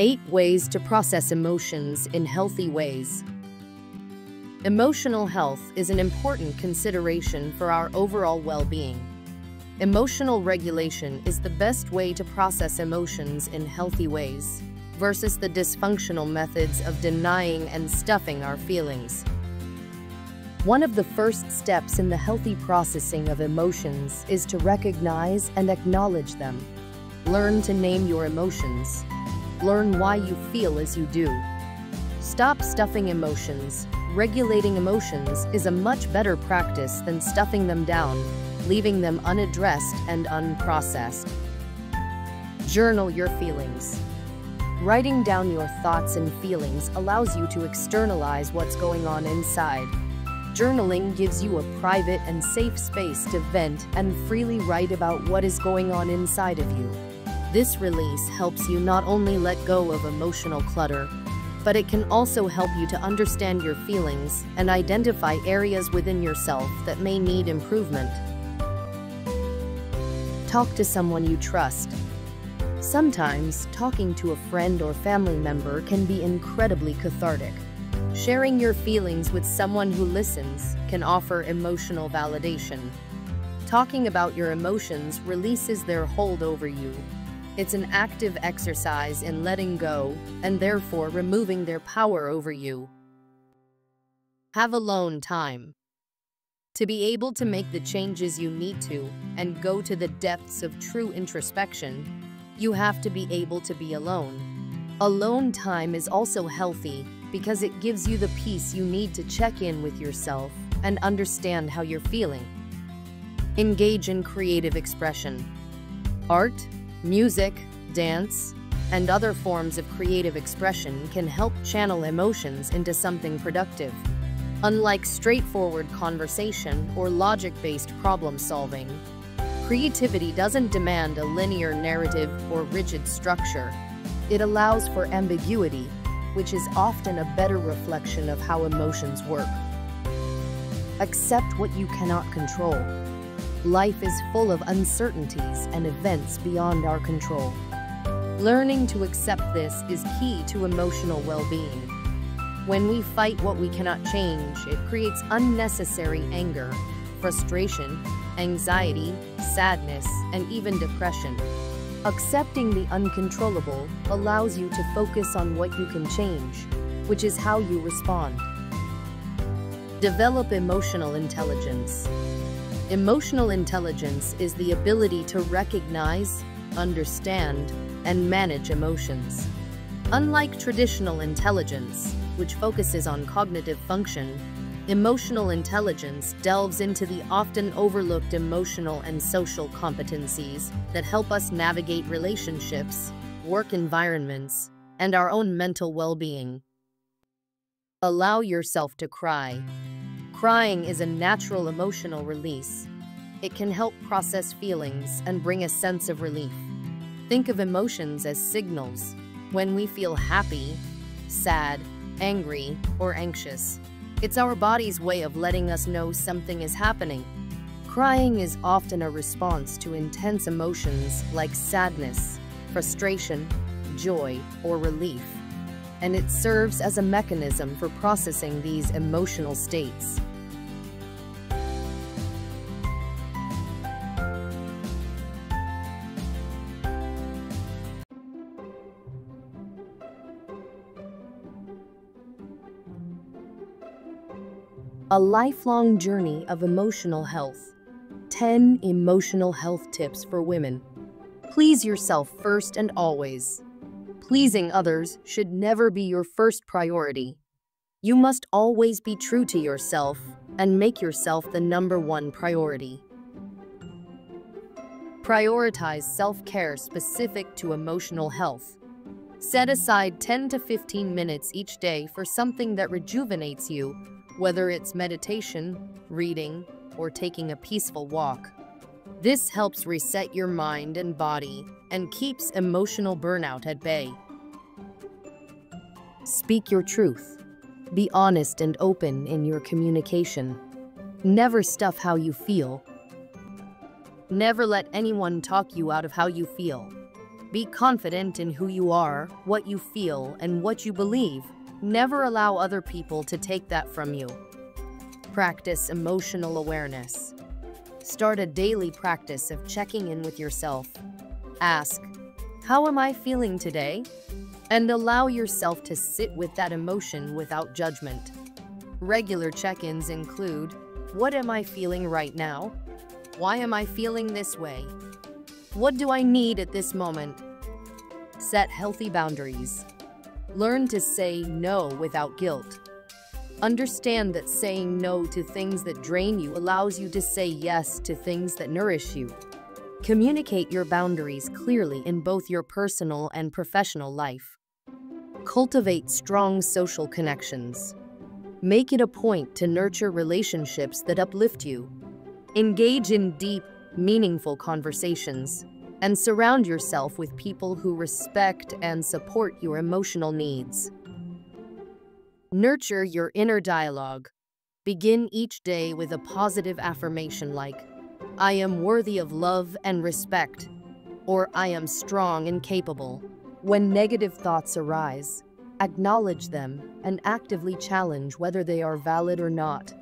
8 ways to process emotions in healthy ways. Emotional health is an important consideration for our overall well-being. Emotional regulation is the best way to process emotions in healthy ways, versus the dysfunctional methods of denying and stuffing our feelings. One of the first steps in the healthy processing of emotions is to recognize and acknowledge them. Learn to name your emotions. Learn why you feel as you do. Stop stuffing emotions. Regulating emotions is a much better practice than stuffing them down, leaving them unaddressed and unprocessed. Journal your feelings. Writing down your thoughts and feelings allows you to externalize what's going on inside. Journaling gives you a private and safe space to vent and freely write about what is going on inside of you. This release helps you not only let go of emotional clutter, but it can also help you to understand your feelings and identify areas within yourself that may need improvement. Talk to someone you trust. Sometimes, talking to a friend or family member can be incredibly cathartic. Sharing your feelings with someone who listens can offer emotional validation. Talking about your emotions releases their hold over you. It's an active exercise in letting go and therefore removing their power over you. Have alone time. To be able to make the changes you need to and go to the depths of true introspection, you have to be able to be alone. Alone time is also healthy because it gives you the peace you need to check in with yourself and understand how you're feeling. Engage in creative expression. Art, music, dance, and other forms of creative expression can help channel emotions into something productive. Unlike straightforward conversation or logic-based problem-solving, creativity doesn't demand a linear narrative or rigid structure. It allows for ambiguity, which is often a better reflection of how emotions work. Accept what you cannot control. Life is full of uncertainties and events beyond our control. Learning to accept this is key to emotional well-being. When we fight what we cannot change, it creates unnecessary anger, frustration, anxiety, sadness, and even depression. Accepting the uncontrollable allows you to focus on what you can change, which is how you respond. Develop emotional intelligence. Emotional intelligence is the ability to recognize, understand, and manage emotions. Unlike traditional intelligence, which focuses on cognitive function, emotional intelligence delves into the often overlooked emotional and social competencies that help us navigate relationships, work environments, and our own mental well-being. Allow yourself to cry. Crying is a natural emotional release. It can help process feelings and bring a sense of relief. Think of emotions as signals. When we feel happy, sad, angry, or anxious, it's our body's way of letting us know something is happening. Crying is often a response to intense emotions like sadness, frustration, joy, or relief, and it serves as a mechanism for processing these emotional states. A lifelong journey of emotional health. 10 emotional health tips for women. Please yourself first and always. Pleasing others should never be your first priority. You must always be true to yourself and make yourself the #1 priority. Prioritize self-care specific to emotional health. Set aside 10 to 15 minutes each day for something that rejuvenates you, whether it's meditation, reading, or taking a peaceful walk. This helps reset your mind and body and keeps emotional burnout at bay. Speak your truth. Be honest and open in your communication. Never stuff how you feel. Never let anyone talk you out of how you feel. Be confident in who you are, what you feel, and what you believe. Never allow other people to take that from you. Practice emotional awareness. Start a daily practice of checking in with yourself. Ask, "How am I feeling today?" And allow yourself to sit with that emotion without judgment. Regular check-ins include, what am I feeling right now? Why am I feeling this way? What do I need at this moment? Set healthy boundaries. Learn to say no without guilt. Understand that saying no to things that drain you allows you to say yes to things that nourish you. Communicate your boundaries clearly in both your personal and professional life. Cultivate strong social connections. Make it a point to nurture relationships that uplift you. Engage in deep, meaningful conversations, and surround yourself with people who respect and support your emotional needs. Nurture your inner dialogue. Begin each day with a positive affirmation like, "I am worthy of love and respect," or "I am strong and capable." When negative thoughts arise, acknowledge them and actively challenge whether they are valid or not.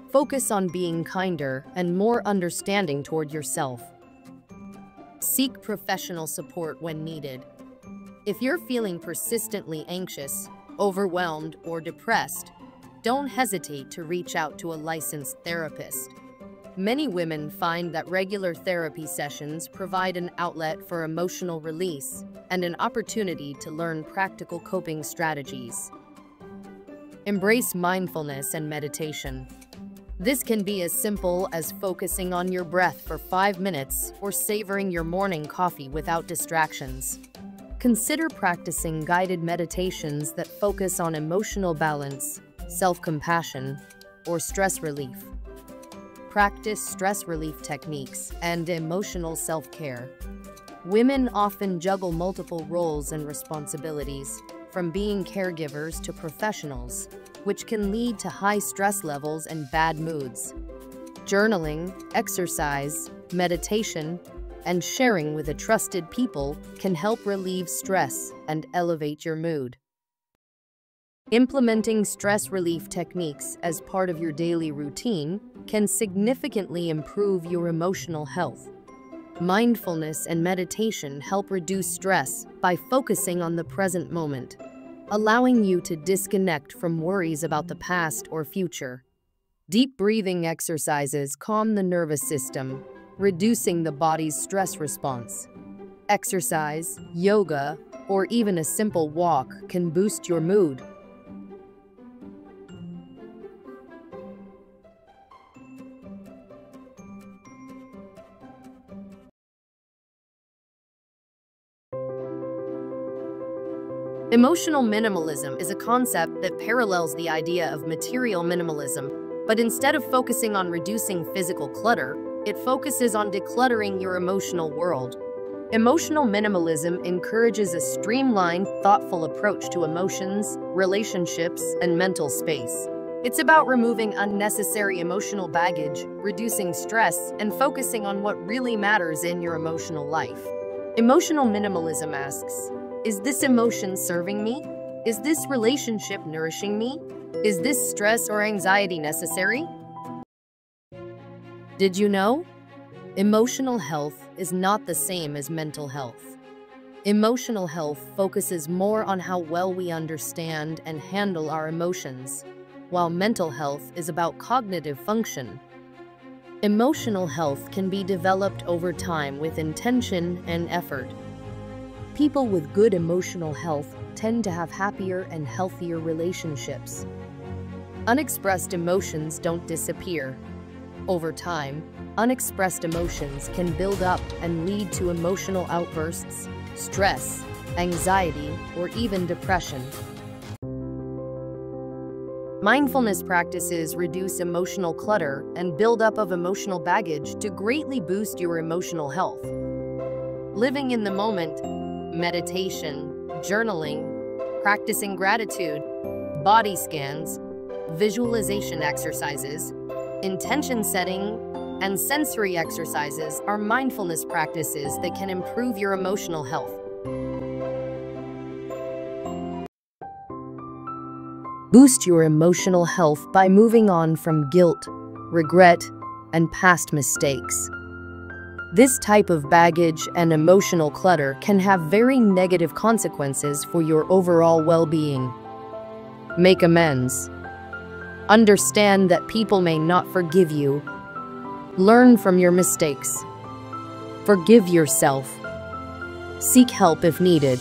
Focus on being kinder and more understanding toward yourself. Seek professional support when needed. If you're feeling persistently anxious, overwhelmed, or depressed, don't hesitate to reach out to a licensed therapist. Many women find that regular therapy sessions provide an outlet for emotional release and an opportunity to learn practical coping strategies. Embrace mindfulness and meditation. This can be as simple as focusing on your breath for 5 minutes or savoring your morning coffee without distractions. Consider practicing guided meditations that focus on emotional balance, self-compassion, or stress relief. Practice stress relief techniques and emotional self-care. Women often juggle multiple roles and responsibilities, from being caregivers to professionals, which can lead to high stress levels and bad moods. Journaling, exercise, meditation, and sharing with a trusted people can help relieve stress and elevate your mood. Implementing stress relief techniques as part of your daily routine can significantly improve your emotional health. Mindfulness and meditation help reduce stress by focusing on the present moment, allowing you to disconnect from worries about the past or future. Deep breathing exercises calm the nervous system, reducing the body's stress response. Exercise, yoga, or even a simple walk can boost your mood. Emotional minimalism is a concept that parallels the idea of material minimalism, but instead of focusing on reducing physical clutter, it focuses on decluttering your emotional world. Emotional minimalism encourages a streamlined, thoughtful approach to emotions, relationships, and mental space. It's about removing unnecessary emotional baggage, reducing stress, and focusing on what really matters in your emotional life. Emotional minimalism asks, is this emotion serving me? Is this relationship nourishing me? Is this stress or anxiety necessary? Did you know? Emotional health is not the same as mental health. Emotional health focuses more on how well we understand and handle our emotions, while mental health is about cognitive function. Emotional health can be developed over time with intention and effort. People with good emotional health tend to have happier and healthier relationships. Unexpressed emotions don't disappear. Over time, unexpressed emotions can build up and lead to emotional outbursts, stress, anxiety, or even depression. Mindfulness practices reduce emotional clutter and buildup of emotional baggage to greatly boost your emotional health. Living in the moment, meditation, journaling, practicing gratitude, body scans, visualization exercises, intention setting, and sensory exercises are mindfulness practices that can improve your emotional health. Boost your emotional health by moving on from guilt, regret, and past mistakes. This type of baggage and emotional clutter can have very negative consequences for your overall well-being. Make amends. Understand that people may not forgive you. Learn from your mistakes. Forgive yourself. Seek help if needed.